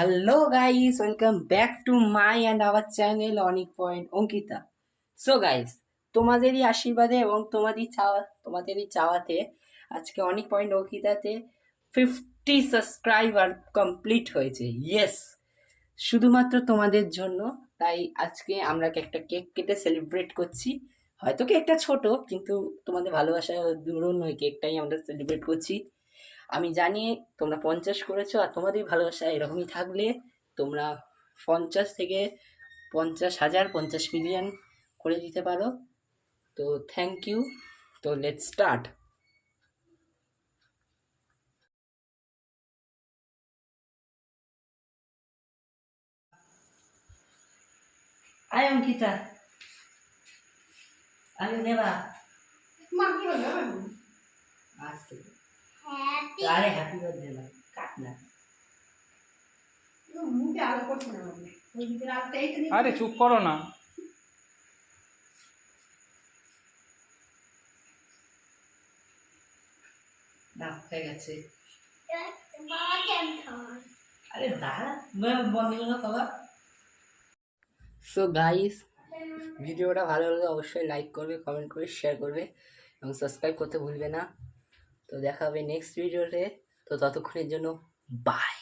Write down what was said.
Hello guys, welcome back to my and our channel Onic Point Onkita. So guys, তোমাদেরই আশীর্বাদে এবং তোমাদেরই চাওয়াতে আজকে অনিক পয়েন্ট অঙ্কিতাতে 50 সাবস্ক্রাইবার কমপ্লিট হয়েছে। ইয়েস, শুধুমাত্র তোমাদের জন্য। তাই আজকে আমরা একটা কেক কেটে সেলিব্রেট করছি। হয়তো কেকটা ছোট, কিন্তু তোমাদের ভালোবাসা দূরও নয়, কেকটাই আমরা সেলিব্রেট করছি। আমি জানি তোমরা 50 করেছো, আর তোমাদের ভালোবাসা এরকমই থাকলে তোমরা 50 থেকে 50,000 50 মিলিয়ন করে দিতে পারো। তো থ্যাংক ইউ। তো লেটস স্টার্ট। আয় অঙ্কিতা, আমি নেবা আসছে। আরে হ্যাপি বার্থডে না, কাট না। আরে চুপ করো না। না হয়ে গেছে। আরে দাঁড়া, বন্ধ করো খাবার। সো গাইস, ভিডিওটা ভালো লাগলে অবশ্যই লাইক করবে, কমেন্ট করবে, শেয়ার করবে এবং সাবস্ক্রাইব করতে ভুলবে না। তো দেখা হবে নেক্সট ভিডিওতে। তো ততক্ষণের জন্য বাই।